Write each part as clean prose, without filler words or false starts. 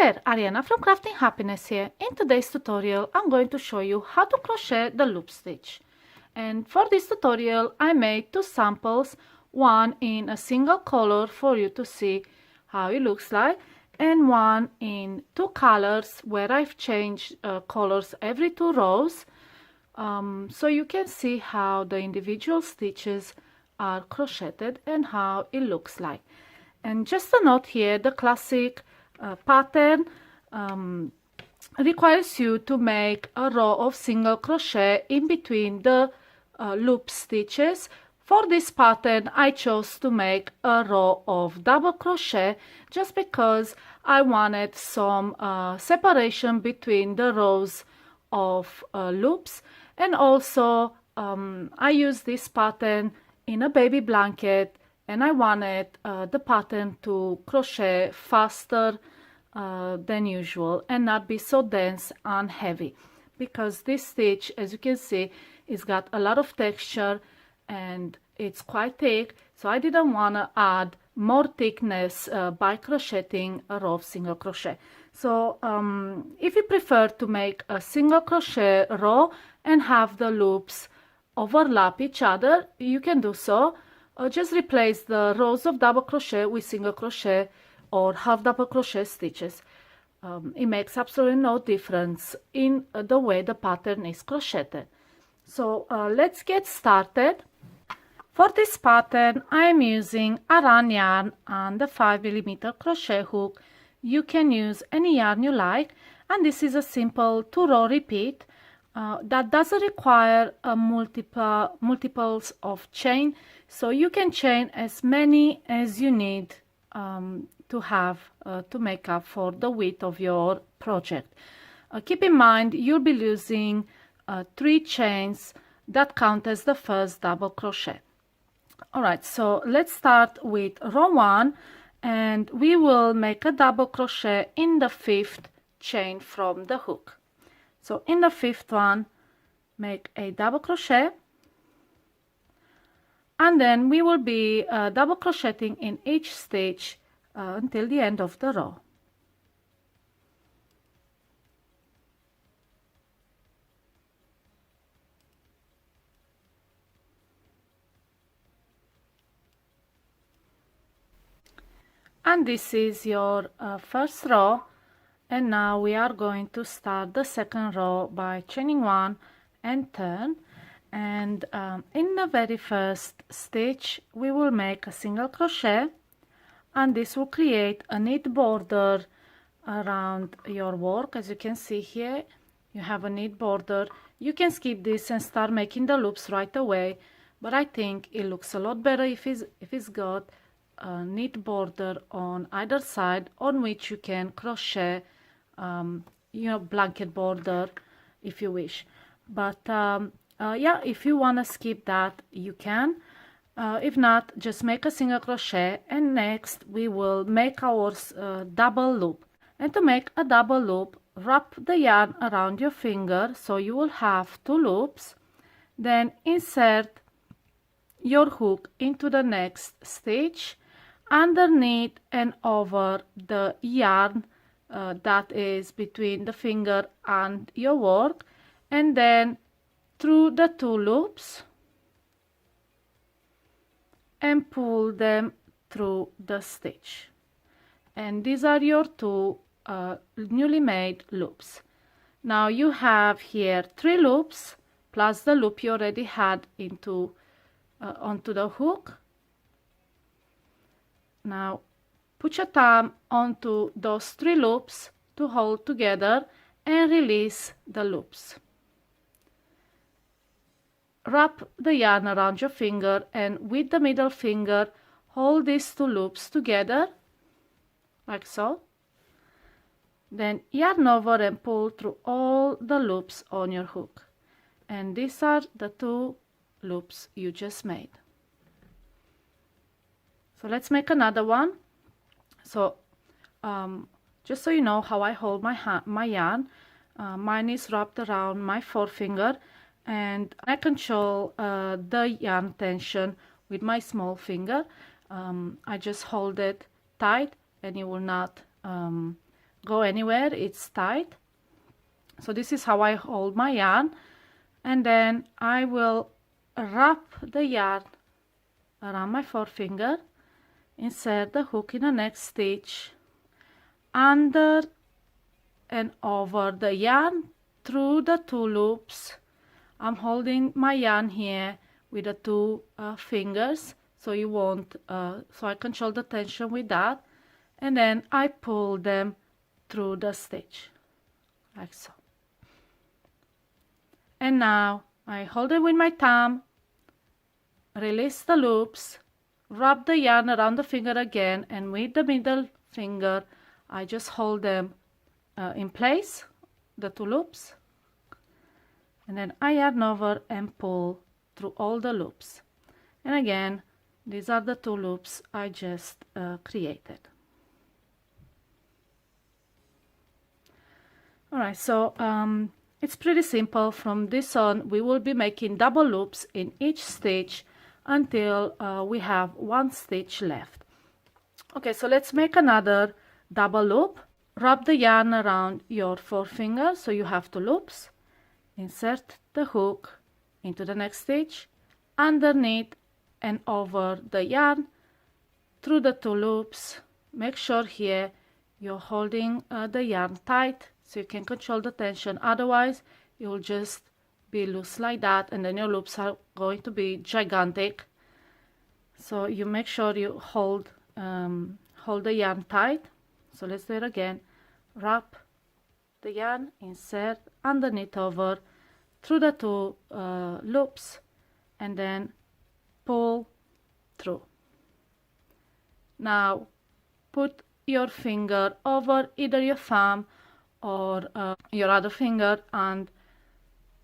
there, Ariana from Crafting Happiness here. In today's tutorial I'm going to show you how to crochet the loop stitch. And for this tutorial I made two samples, one in a single color for you to see how it looks like, and one in two colors where I've changed colors every 2 rows, so you can see how the individual stitches are crocheted and how it looks like. And just a note here, the classic pattern requires you to make a row of single crochet in between the loop stitches. For this pattern I chose to make a row of double crochet just because I wanted some separation between the rows of loops, and also I used this pattern in a baby blanket, and I wanted the pattern to crochet faster than usual and not be so dense and heavy, because this stitch, as you can see, it's got a lot of texture and it's quite thick, so I didn't want to add more thickness by crocheting a row of single crochet. So if you prefer to make a single crochet row and have the loops overlap each other, you can do so. Just replace the rows of double crochet with single crochet or half double crochet stitches. It makes absolutely no difference in the way the pattern is crocheted. So let's get started. For this pattern I am using Aran yarn and the 5mm crochet hook. You can use any yarn you like, and this is a simple 2-row repeat that doesn't require multiples of chain, so you can chain as many as you need to have to make up for the width of your project. Keep in mind you'll be using 3 chains that count as the first double crochet. Alright, so let's start with row 1, and we will make a double crochet in the 5th chain from the hook. So in the 5th one, make a double crochet, and then we will be double crocheting in each stitch until the end of the row. And this is your first row, and now we are going to start the second row by chaining 1 and turn, and in the very first stitch we will make a single crochet, and this will create a knit border around your work. As you can see here, you have a knit border. You can skip this and start making the loops right away, but I think it looks a lot better if it's got a knit border on either side on which you can crochet blanket border if you wish. But yeah, if you want to skip that, you can. If not, just make a single crochet, and next we will make our double loop. And to make a double loop, wrap the yarn around your finger so you will have 2 loops, then insert your hook into the next stitch underneath and over the yarn that is between the finger and your work, and then through the 2 loops and pull them through the stitch. And these are your 2 newly made loops. Now you have here 3 loops plus the loop you already had into onto the hook. Now put your thumb onto those 3 loops to hold together and release the loops. Wrap the yarn around your finger, and with the middle finger hold these 2 loops together like so. Then yarn over and pull through all the loops on your hook, and these are the 2 loops you just made. So let's make another one. So just so you know how I hold my yarn, mine is wrapped around my forefinger, and I control the yarn tension with my small finger. I just hold it tight, and it will not go anywhere, it's tight. So this is how I hold my yarn, and then I will wrap the yarn around my forefinger, insert the hook in the next stitch, under and over the yarn through the 2 loops. I'm holding my yarn here with the 2 fingers, so you won't so I control the tension with that, and then I pull them through the stitch like so. And now I hold it with my thumb, release the loops, wrap the yarn around the finger again, and with the middle finger I just hold them in place, the 2 loops, and then I yarn over and pull through all the loops. And again, these are the 2 loops I just created. Alright, so it's pretty simple. From this on we will be making double loops in each stitch until we have 1 stitch left. Okay, so let's make another double loop. Wrap the yarn around your forefinger, so you have 2 loops. Insert the hook into the next stitch, underneath and over the yarn, through the 2 loops. Make sure here you're holding the yarn tight so you can control the tension, otherwise it will just be loose like that, and then your loops are going to be gigantic. So you make sure you hold the yarn tight. So let's do it again. Wrap the yarn, insert, underneath, over, through the 2 loops, and then pull through. Now put your finger over either your thumb or your other finger and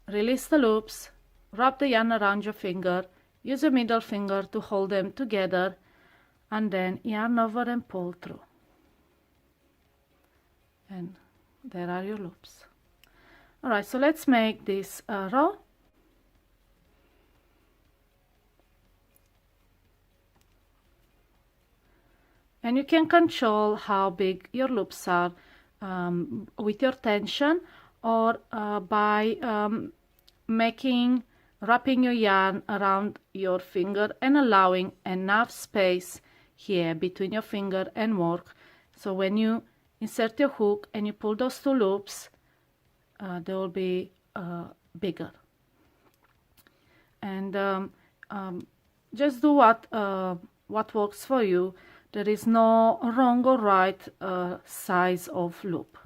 release the loops. Wrap the yarn around your finger, use your middle finger to hold them together, and then yarn over and pull through. And there are your loops. Alright, so let's make this row. And you can control how big your loops are with your tension, or by wrapping your yarn around your finger and allowing enough space here between your finger and work. So when you insert your hook and you pull those 2 loops, they will be bigger. And just do what works for you. There is no wrong or right size of loop.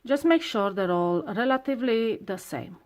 Just make sure they're all relatively the same.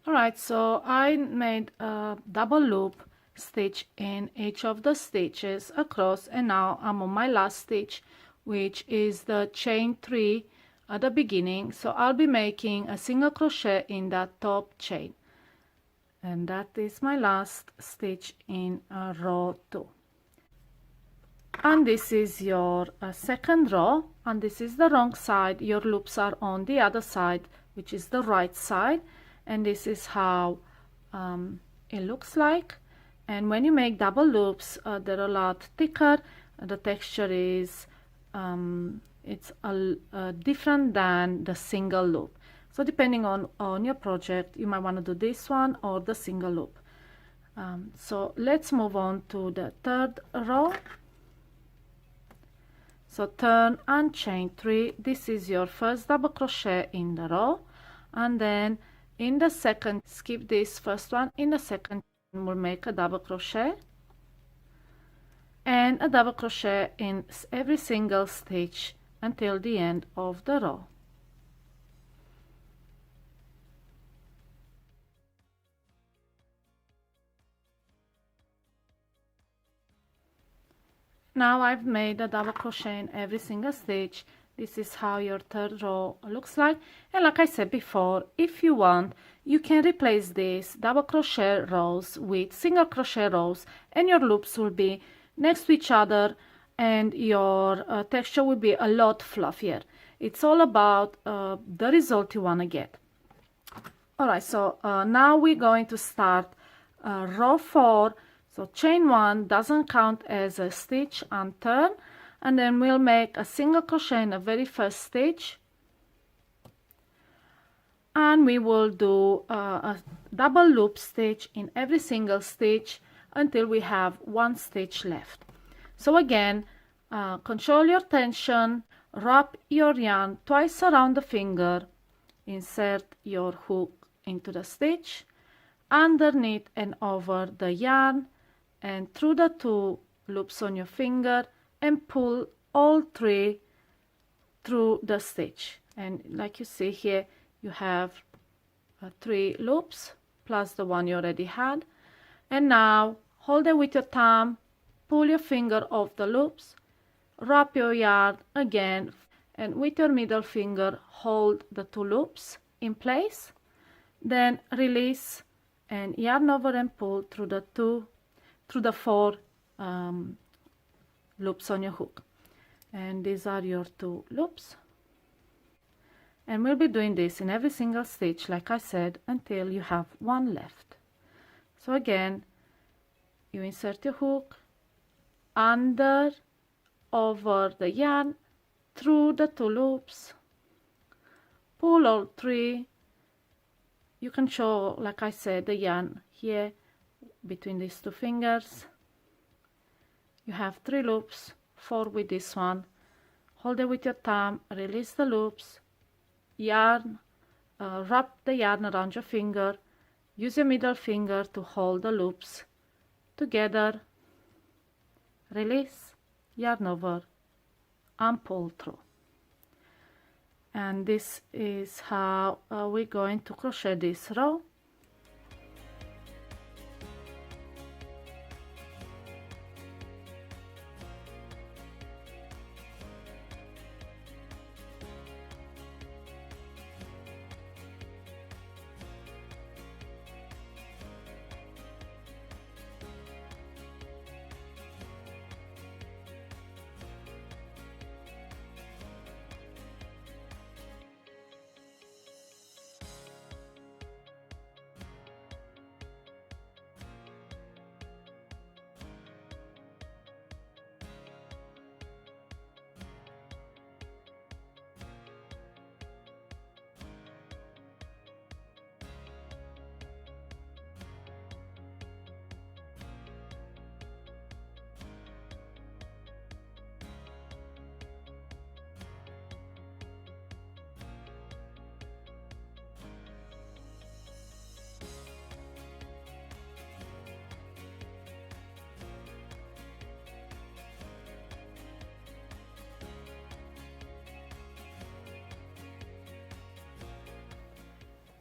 Alright, so I made a double loop stitch in each of the stitches across, and now I'm on my last stitch, which is the chain 3 at the beginning. So I'll be making a single crochet in that top chain, and that is my last stitch in row 2. And this is your second row, and this is the wrong side. Your loops are on the other side, which is the right side, and this is how it looks like. And when you make double loops, they're a lot thicker. The texture is it's different than the single loop. So depending on your project, you might want to do this one or the single loop. So let's move on to the third row. So turn and chain 3. This is your first double crochet in the row, and then in the second, skip this first one, in the second we'll make a double crochet and a double crochet in every single stitch until the end of the row. Now I've made a double crochet in every single stitch. This is how your third row looks like. And like I said before, if you want, you can replace these double crochet rows with single crochet rows, and your loops will be next to each other and your texture will be a lot fluffier. It's all about the result you want to get. Alright, so now we're going to start row 4. So chain 1 doesn't count as a stitch, and turn, and then we'll make a single crochet in the very first stitch, and we will do a double loop stitch in every single stitch until we have 1 stitch left. So again, control your tension, wrap your yarn twice around the finger, insert your hook into the stitch, underneath and over the yarn, and through the 2 loops on your finger, and pull all 3 through the stitch. And like you see here, you have 3 loops plus the one you already had. And now hold it with your thumb, pull your finger off the loops, wrap your yarn again, and with your middle finger hold the 2 loops in place, then release and yarn over and pull through the 4 loops on your hook. And these are your 2 loops, and we'll be doing this in every single stitch, like I said, until you have 1 left. So again, you insert your hook under, over the yarn, through the 2 loops, pull all 3. You can show, like I said, the yarn here between these 2 fingers. You have 3 loops, 4 with this one. Hold it with your thumb, release the loops, yarn, wrap the yarn around your finger, use your middle finger to hold the loops together, release, yarn over, and pull through. And this is how we're going to crochet this row.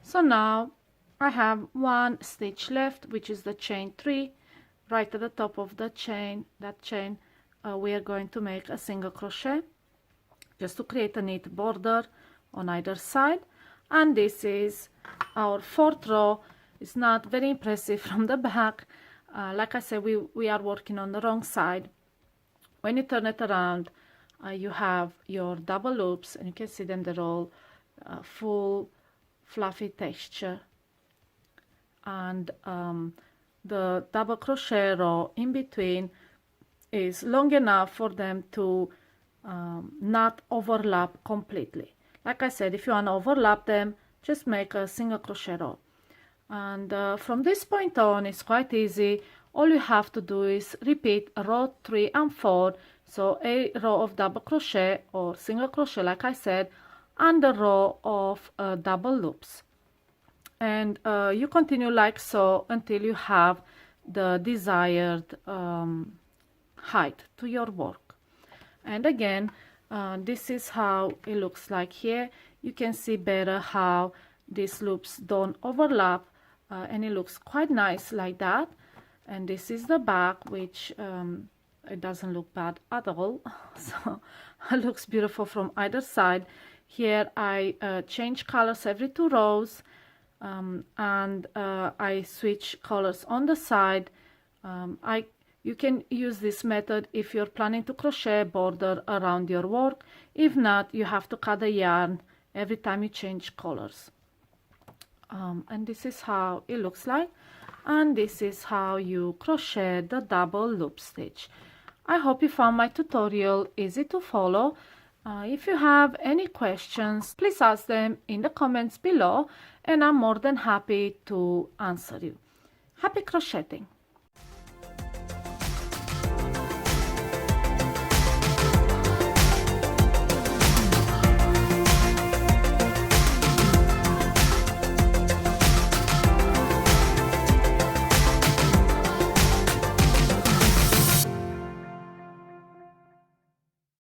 So now I have 1 stitch left, which is the chain 3. Right at the top of the chain, we are going to make a single crochet just to create a neat border on either side. And this is our 4th row. It's not very impressive from the back. Like I said, we are working on the wrong side. When you turn it around, you have your double loops, and you can see them, they're all full fluffy texture, and the double crochet row in between is long enough for them to not overlap completely. Like I said, if you want to overlap them, just make a single crochet row. And from this point on, it's quite easy. All you have to do is repeat row 3 and 4, so a row of double crochet or single crochet like I said, and a row of double loops, and you continue like so until you have the desired height to your work. And again, this is how it looks like here. You can see better how these loops don't overlap, and it looks quite nice like that. And this is the back, which it doesn't look bad at all. So it looks beautiful from either side. Here I change colors every 2 rows, and I switch colors on the side. You can use this method if you're planning to crochet a border around your work. If not, you have to cut the yarn every time you change colors. And this is how it looks like, and this is how you crochet the double loop stitch. I hope you found my tutorial easy to follow. If you have any questions, please ask them in the comments below, and I'm more than happy to answer you. Happy crocheting!